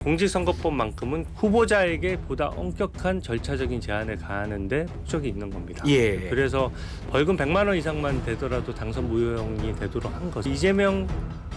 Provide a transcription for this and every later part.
공직선거법만큼은 후보자에게 보다 엄격한 절차적인 제한을 가하는데 목적이 있는 겁니다. 예. 그래서 벌금 100만 원 이상만 되더라도 당선 무효형이 되도록 한 거죠. 이재명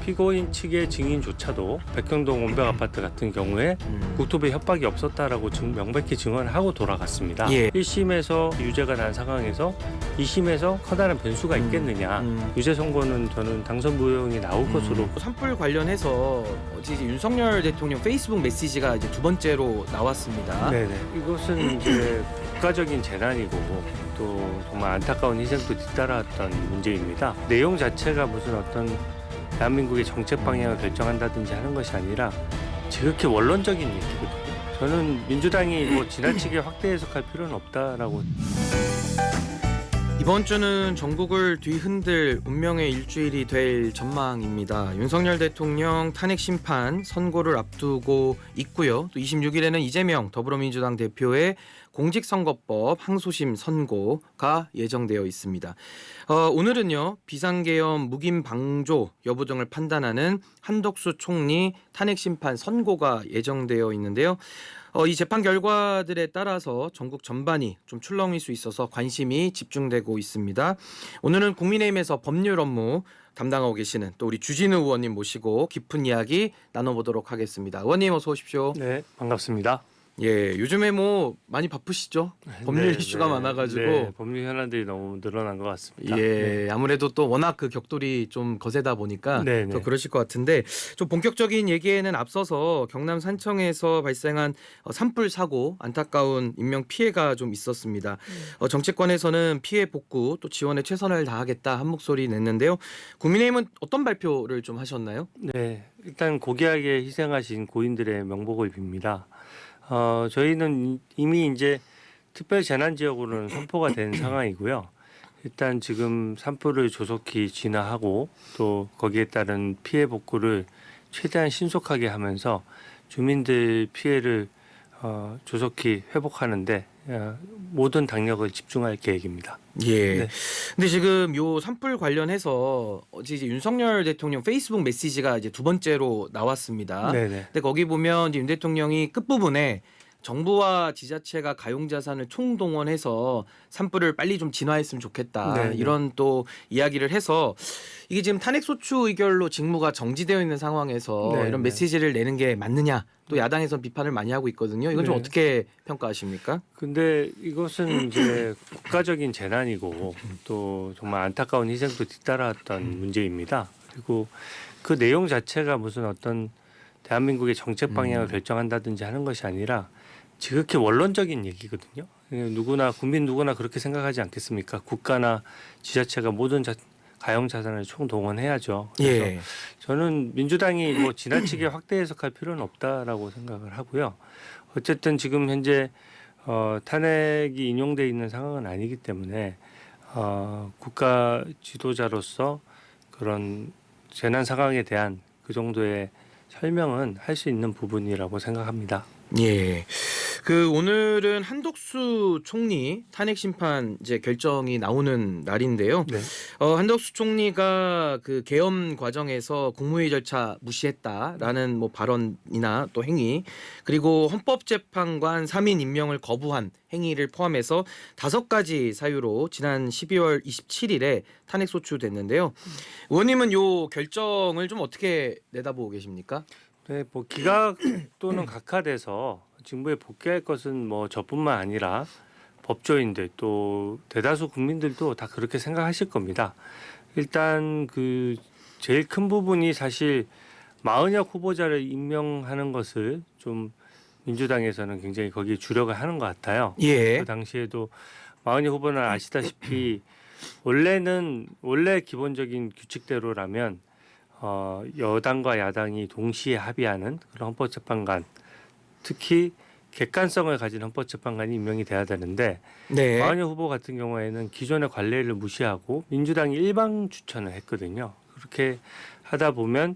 피고인 측의 증인조차도 백현동 원벽 아파트 같은 경우에 국토부에 협박이 없었다라고 명백히 증언을 하고 돌아갔습니다. 예. 1심에서 유죄가 난 상황에서 2심에서 커다란 변수가 있겠느냐. 유죄 선고는 저는 당선 무효형이 나올 것으로. 산불 관련해서 어제 이제 윤석열 대통령 페이스북 메시지가 이제 두 번째로 나왔습니다. 네네. 이것은 이제 국가적인 재난이고 또 정말 안타까운 희생도 뒤따랐던 문제입니다. 내용 자체가 무슨 어떤 대한민국의 정책 방향을 결정한다든지 하는 것이 아니라 지극히 원론적인 얘기거든요. 저는 민주당이 뭐 지나치게 확대 해석할 필요는 없다라고. 이번 주는 전국을 뒤흔들 운명의 일주일이 될 전망입니다. 윤석열 대통령 탄핵 심판 선고를 앞두고 있고요. 또 26일에는 이재명 더불어민주당 대표의 공직선거법 항소심 선고가 예정되어 있습니다. 오늘은요, 비상계엄 묵인 방조 여부 등을 판단하는 한덕수 총리 탄핵 심판 선고가 예정되어 있는데요. 이 재판 결과들에 따라서 전국 전반이 좀 출렁일 수 있어서 관심이 집중되고 있습니다. 오늘은 국민의힘에서 법률 업무 담당하고 계시는 또 우리 주진우 의원님 모시고 깊은 이야기 나눠보도록 하겠습니다. 의원님 어서 오십시오. 네, 반갑습니다. 예, 요즘에 뭐 많이 바쁘시죠? 법률 네, 이슈가 많아가지고. 네, 법률 현안들이 너무 늘어난 것 같습니다. 예, 아무래도 또 워낙 그 격돌이 좀 거세다 보니까 네, 더 네. 그러실 것 같은데, 좀 본격적인 얘기에는 앞서서 경남 산청에서 발생한 산불 사고 안타까운 인명 피해가 좀 있었습니다. 정치권에서는 피해 복구 또 지원에 최선을 다하겠다 한 목소리 냈는데요. 국민의힘은 어떤 발표를 좀 하셨나요? 네, 일단 고귀하게 희생하신 고인들의 명복을 빕니다. 저희는 이미 이제 특별 재난 지역으로는 선포가 된 상황이고요. 일단 지금 산불을 조속히 진화하고 또 거기에 따른 피해 복구를 최대한 신속하게 하면서 주민들 피해를 조속히 회복하는데 모든 당력을 집중할 계획입니다. 예. 네. 근데 지금 요 산불 관련해서 어제 이제 윤석열 대통령 페이스북 메시지가 이제 두 번째로 나왔습니다. 네네. 근데 거기 보면 이제 윤 대통령이 끝부분에 정부와 지자체가 가용자산을 총동원해서 산불을 빨리 좀 진화했으면 좋겠다. 네네. 이런 또 이야기를 해서 이게 지금 탄핵소추 의결로 직무가 정지되어 있는 상황에서 네네. 이런 메시지를 내는 게 맞느냐. 또 야당에선 비판을 많이 하고 있거든요. 이건 좀 네. 어떻게 평가하십니까? 근데 이것은 이제 국가적인 재난이고 또 정말 안타까운 희생도 뒤따랐던 문제입니다. 그리고 그 내용 자체가 무슨 어떤 대한민국의 정책 방향을 결정한다든지 하는 것이 아니라 지극히 원론적인 얘기거든요. 누구나 국민 누구나 그렇게 생각하지 않겠습니까? 국가나 지자체가 모든 가용 자산을 총동원해야죠. 그래서 예. 저는 민주당이 뭐 지나치게 확대 해석할 필요는 없다라고 생각을 하고요. 어쨌든 지금 현재 탄핵이 인용돼 있는 상황은 아니기 때문에 국가 지도자로서 그런 재난 상황에 대한 그 정도의 설명은 할 수 있는 부분이라고 생각합니다. 예. 오늘은 한덕수 총리 탄핵 심판 이제 결정이 나오는 날인데요. 네. 한덕수 총리가 그 계엄 과정에서 국무회의 절차 무시했다라는 뭐 발언이나 또 행위, 그리고 헌법재판관 3인 임명을 거부한 행위를 포함해서 5가지 사유로 지난 12월 27일에 탄핵 소추됐는데요. 의원님은 요 결정을 좀 어떻게 내다보고 계십니까? 네, 뭐 기각 또는 각하돼서 직무에 복귀할 것은 뭐 저뿐만 아니라 법조인들 또 대다수 국민들도 다 그렇게 생각하실 겁니다. 일단 그 제일 큰 부분이 사실 마은혁 후보자를 임명하는 것을 좀 민주당에서는 굉장히 거기에 주력을 하는 것 같아요. 예. 그 당시에도 마은혁 후보는 아시다시피 원래 기본적인 규칙대로라면 여당과 야당이 동시에 합의하는 그런 헌법재판관, 특히 객관성을 가진 헌법재판관이 임명이 돼야 되는데 네. 마은혁 후보 같은 경우에는 기존의 관례를 무시하고 민주당이 일방 추천을 했거든요. 그렇게 하다 보면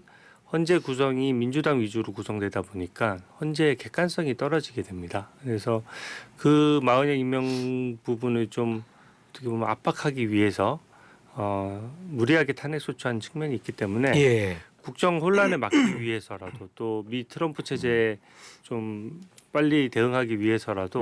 헌재 구성이 민주당 위주로 구성되다 보니까 헌재의 객관성이 떨어지게 됩니다. 그래서 그 마은혁 임명 부분을 좀 어떻게 보면 압박하기 위해서 무리하게 탄핵 소추한 측면이 있기 때문에 예. 국정 혼란에 막기 위해서라도 또 미 트럼프 체제에 좀 빨리 대응하기 위해서라도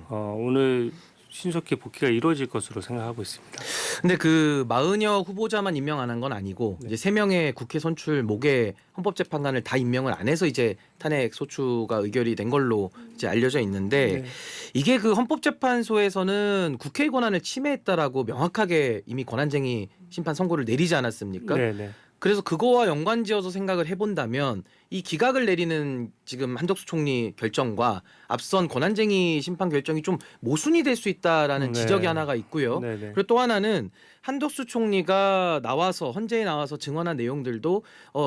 오늘 신속히 복귀가 이루어질 것으로 생각하고 있습니다. 근데 그 마은혁 후보자만 임명 안 한 건 아니고 이제 3명의 국회 선출 목에 헌법재판관을 다 임명을 안 해서 이제 탄핵 소추가 의결이 된 걸로 이제 알려져 있는데 이게 그 헌법재판소에서는 국회의 권한을 침해했다라고 명확하게 이미 권한쟁의 심판 선고를 내리지 않았습니까? 네네. 그래서 그거와 연관지어서 생각을 해본다면 이 기각을 내리는 지금 한덕수 총리 결정과 앞선 권한쟁의 심판 결정이 좀 모순이 될 수 있다라는 네. 지적이 하나가 있고요. 네네. 그리고 또 하나는 한덕수 총리가 나와서 헌재에 나와서 증언한 내용들도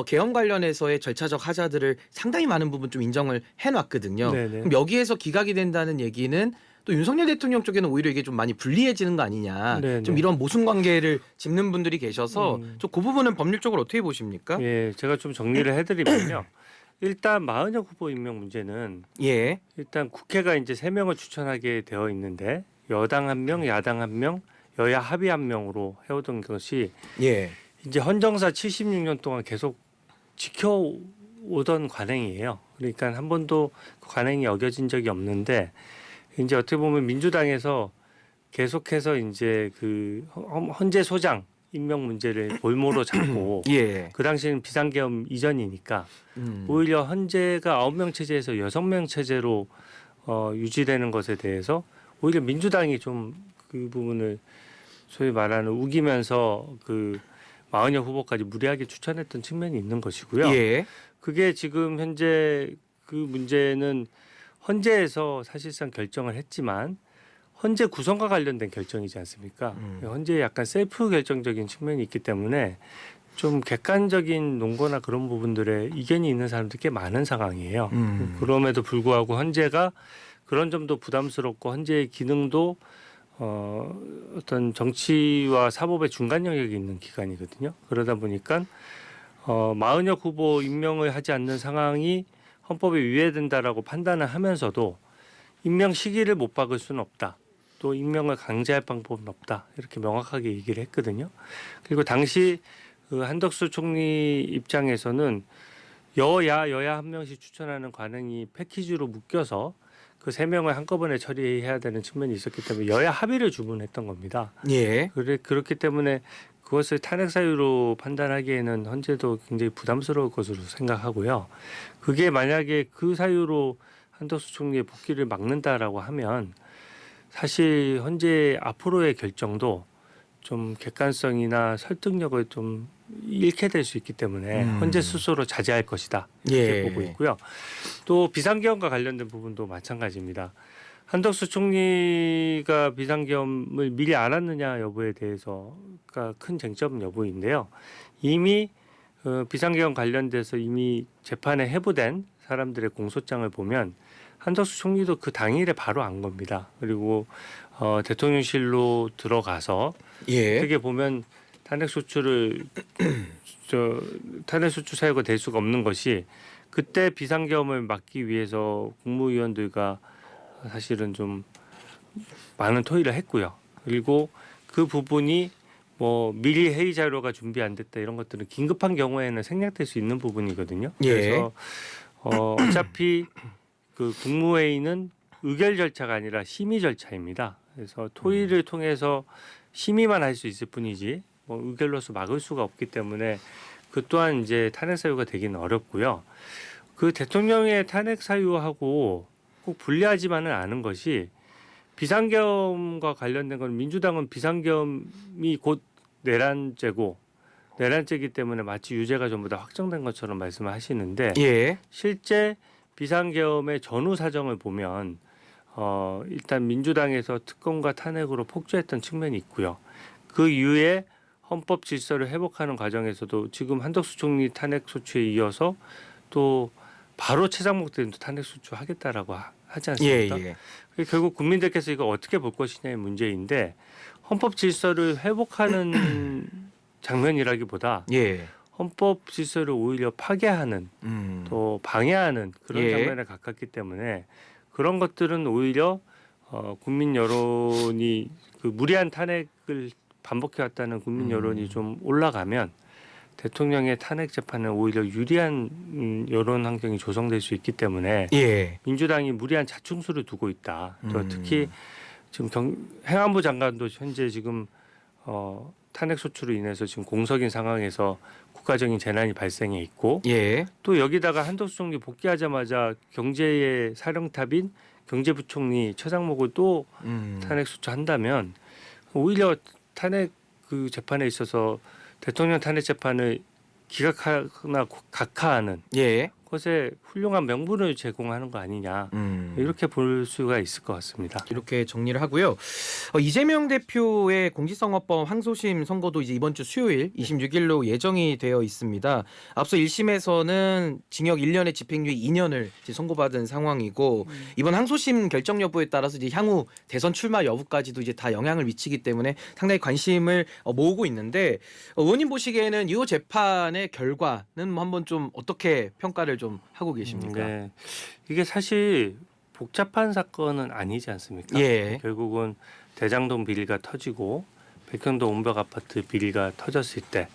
개헌 관련해서의 절차적 하자들을 상당히 많은 부분 좀 인정을 해놨거든요. 네네. 그럼 여기에서 기각이 된다는 얘기는 또 윤석열 대통령 쪽에는 오히려 이게 좀 많이 불리해지는 거 아니냐. 네네. 좀 이런 모순 관계를 짚는 분들이 계셔서 좀 그 부분은 법률적으로 어떻게 보십니까? 예, 제가 좀 정리를 해드리면요. 일단 마은혁 후보 임명 문제는 예. 일단 국회가 이제 3명을 추천하게 되어 있는데 여당 1명, 야당 1명, 여야 합의 1명으로 해오던 것이 예. 이제 헌정사 76년 동안 계속 지켜오던 관행이에요. 그러니까 한 번도 그 관행이 어겨진 적이 없는데 이제 어떻게 보면 민주당에서 계속해서 이제 그 헌재 소장 임명 문제를 볼모로 잡고 예. 그 당시에는 비상계엄 이전이니까 오히려 헌재가 9명 체제에서 6명 체제로 유지되는 것에 대해서 오히려 민주당이 좀 그 부분을 소위 말하는 우기면서 그 마은혁 후보까지 무리하게 추천했던 측면이 있는 것이고요. 예. 그게 지금 현재 그 문제는 헌재에서 사실상 결정을 했지만 헌재 구성과 관련된 결정이지 않습니까? 헌재에 약간 셀프 결정적인 측면이 있기 때문에 좀 객관적인 논거나 그런 부분들에 이견이 있는 사람들이 꽤 많은 상황이에요. 그럼에도 불구하고 헌재가 그런 점도 부담스럽고 헌재의 기능도 어떤 정치와 사법의 중간 영역에 있는 기관이거든요. 그러다 보니까 마은혁 후보 임명을 하지 않는 상황이 헌법에 위배된다라고 판단을 하면서도 임명 시기를 못 박을 수는 없다. 또 임명을 강제할 방법은 없다. 이렇게 명확하게 얘기를 했거든요. 그리고 당시 그 한덕수 총리 입장에서는 여야 한 명씩 추천하는 관행이 패키지로 묶여서 그 3명을 한꺼번에 처리해야 되는 측면이 있었기 때문에 여야 합의를 주문했던 겁니다. 예. 그렇기 때문에 그것을 탄핵 사유로 판단하기에는 헌재도 굉장히 부담스러울 것으로 생각하고요. 그게 만약에 그 사유로 한덕수 총리의 복귀를 막는다라고 하면 사실 헌재 앞으로의 결정도 좀 객관성이나 설득력을 좀 잃게 될 수 있기 때문에 헌재 스스로 자제할 것이다 이렇게 예. 보고 있고요. 또 비상계엄과 관련된 부분도 마찬가지입니다. 한덕수 총리가 비상계엄을 미리 알았느냐 여부에 대해서가 큰 쟁점 여부인데요. 이미 비상계엄 관련돼서 이미 재판에 해부된 사람들의 공소장을 보면 한덕수 총리도 그 당일에 바로 안 겁니다. 그리고 대통령실로 들어가서 예. 어떻게 보면 탄핵 소추 사유가 될 수가 없는 것이 그때 비상계엄을 막기 위해서 국무위원들과 사실은 좀 많은 토의를 했고요. 그리고 그 부분이 뭐 미리 회의 자료가 준비 안 됐다 이런 것들은 긴급한 경우에는 생략될 수 있는 부분이거든요. 예. 그래서 어차피 그 국무회의는 의결 절차가 아니라 심의 절차입니다. 그래서 토의를 통해서 심의만 할 수 있을 뿐이지 뭐 의결로서 막을 수가 없기 때문에 그 또한 이제 탄핵 사유가 되기는 어렵고요. 그 대통령의 탄핵 사유하고 꼭 분리하지만은 않은 것이 비상계엄과 관련된 건 민주당은 비상계엄이 곧 내란죄고 내란죄이기 때문에 마치 유죄가 전부 다 확정된 것처럼 말씀을 하시는데 예. 실제 비상계엄의 전후 사정을 보면 일단 민주당에서 특검과 탄핵으로 폭주했던 측면이 있고요. 그 이후에 헌법 질서를 회복하는 과정에서도 지금 한덕수 총리 탄핵 소추에 이어서 또 바로 최장목 대행도 탄핵 소추하겠다라고 하지 않습니까? 예. 결국 국민들께서 이거 어떻게 볼 것이냐의 문제인데 헌법 질서를 회복하는 장면이라기보다 예. 헌법 질서를 오히려 파괴하는 또 방해하는 그런 예. 장면에 가깝기 때문에 그런 것들은 오히려 국민 여론이 그 무리한 탄핵을 반복해왔다는 국민 여론이 좀 올라가면 대통령의 탄핵 재판은 오히려 유리한 여론 환경이 조성될 수 있기 때문에 예. 민주당이 무리한 자충수를 두고 있다. 또 특히 지금 행안부 장관도 현재 지금 탄핵 소추로 인해서 지금 공석인 상황에서 국가적인 재난이 발생해 있고 예. 또 여기다가 한덕수 총리 복귀하자마자 경제의 사령탑인 경제부총리 최상목을 또 탄핵 소추한다면 오히려 탄핵 그 재판에 있어서 대통령 탄핵 재판을 기각하거나 각하하는 예. 것에 훌륭한 명분을 제공하는 거 아니냐 이렇게 볼 수가 있을 것 같습니다. 이렇게 정리를 하고요. 이재명 대표의 공직선거법 항소심 선고도 이제 이번 주 수요일 26일로 예정이 되어 있습니다. 앞서 1심에서는 징역 1년에 집행유예 2년을 이제 선고받은 상황이고 이번 항소심 결정 여부에 따라서 이제 향후 대선 출마 여부까지도 이제 다 영향을 미치기 때문에 상당히 관심을 모으고 있는데 의원님 보시기에는 이 재판의 결과는 뭐 한번 좀 어떻게 평가를 좀 하고 계십니까? 네, 이게 사실 복잡한 사건은 아니지 않습니까? 예. 결국은 대장동 비리가 터지고 백현동 온벽 아파트 비리가 터졌을 때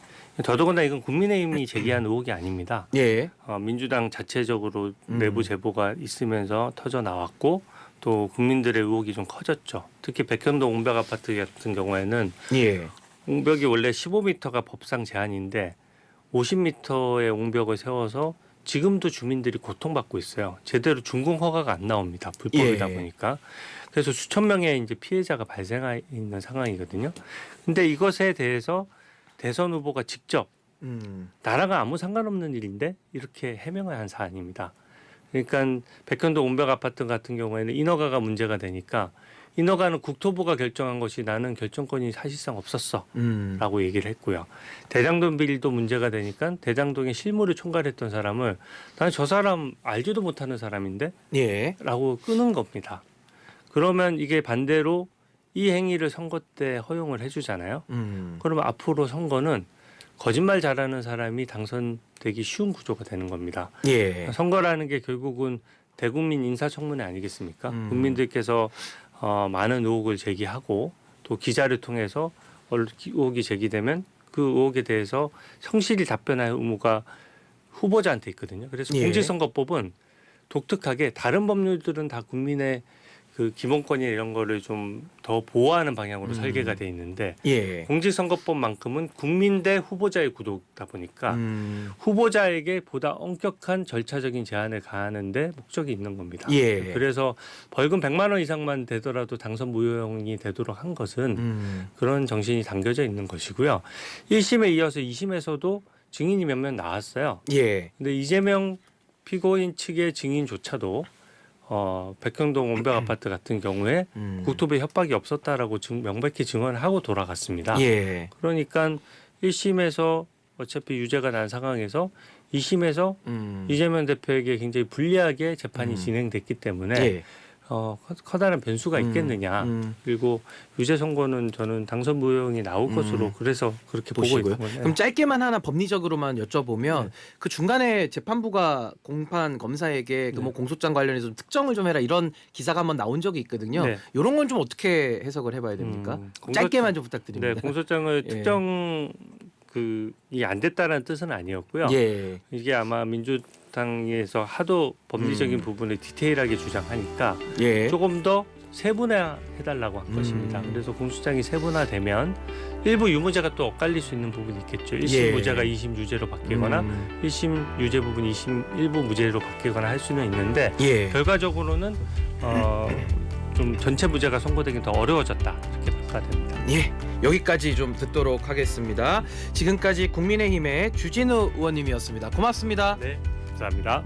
더더군다나 이건 국민의힘이 제기한 의혹이 아닙니다. 예. 민주당 자체적으로 내부 제보가 있으면서 터져 나왔고 또 국민들의 의혹이 좀 커졌죠. 특히 백현동 온벽 아파트 같은 경우에는 예. 옹벽이 원래 15m가 법상 제한인데 50m의 옹벽을 세워서 지금도 주민들이 고통받고 있어요. 제대로 준공 허가가 안 나옵니다. 불법이다 예. 보니까. 그래서 수천 명의 이제 피해자가 발생해 있는 상황이거든요. 근데 이것에 대해서 대선 후보가 직접 나라가 아무 상관없는 일인데 이렇게 해명을 한 사안입니다. 그러니까 백현동 온벽 아파트 같은 경우에는 인허가가 문제가 되니까 인허가는 국토부가 결정한 것이 나는 결정권이 사실상 없었어 라고 얘기를 했고요. 대장동 비리도 문제가 되니까 대장동에 실무를 총괄했던 사람을 나는 저 사람 알지도 못하는 사람인데 예. 라고 끄는 겁니다. 그러면 이게 반대로 이 행위를 선거 때 허용을 해주잖아요. 그러면 앞으로 선거는 거짓말 잘하는 사람이 당선되기 쉬운 구조가 되는 겁니다. 예. 선거라는 게 결국은 대국민 인사청문회 아니겠습니까? 국민들께서 많은 의혹을 제기하고 또 기자를 통해서 의혹이 제기되면 그 의혹에 대해서 성실히 답변할 의무가 후보자한테 있거든요. 그래서 예. 공직선거법은 독특하게 다른 법률들은 다 국민의 그 기본권이나 이런 거를 좀 더 보호하는 방향으로 설계가 돼 있는데 예. 공직선거법만큼은 국민 대 후보자의 구도다 보니까 후보자에게 보다 엄격한 절차적인 제한을 가하는데 목적이 있는 겁니다. 예. 그래서 벌금 100만 원 이상만 되더라도 당선 무효형이 되도록 한 것은 그런 정신이 담겨져 있는 것이고요. 1심에 이어서 2심에서도 증인이 몇 명 나왔어요. 예. 근데 이재명 피고인 측의 증인조차도 백현동 온벽 아파트 같은 경우에 국토부에 협박이 없었다라고 명백히 증언을 하고 돌아갔습니다. 예. 그러니까 1심에서 어차피 유죄가 난 상황에서 2심에서 이재명 대표에게 굉장히 불리하게 재판이 진행됐기 때문에 예. 커다란 변수가 있겠느냐. 그리고 유죄 선고는 저는 당선 무효형이 나올 것으로 그래서 그렇게 보시고요. 보고 있는 그럼 짧게만 하나 법리적으로만 여쭤보면 네. 그 중간에 재판부가 공판 검사에게 그 뭐 공소장 관련해서 좀 특정을 좀 해라 이런 기사가 한번 나온 적이 있거든요. 네. 이런 건 좀 어떻게 해석을 해봐야 됩니까? 짧게만 좀 부탁드립니다. 네, 공소장을 예. 특정 그이 안 됐다는 뜻은 아니었고요. 예. 이게 아마 민주당에서 하도 법리적인 부분을 디테일하게 주장하니까 예. 조금 더 세분화해달라고 한 것입니다. 그래서 공소장이 세분화되면 일부 유무죄가 또 엇갈릴 수 있는 부분이 있겠죠. 1심 예. 무죄가 2심 유죄로 바뀌거나 1심 유죄 부분 2심 일부 무죄로 바뀌거나 할 수는 있는데 예. 결과적으로는 좀 전체 무죄가 선고되긴 더 어려워졌다 이렇게 평가됩니다. 예. 여기까지 좀 듣도록 하겠습니다. 지금까지 국민의힘의 주진우 의원님이었습니다. 고맙습니다. 네, 감사합니다.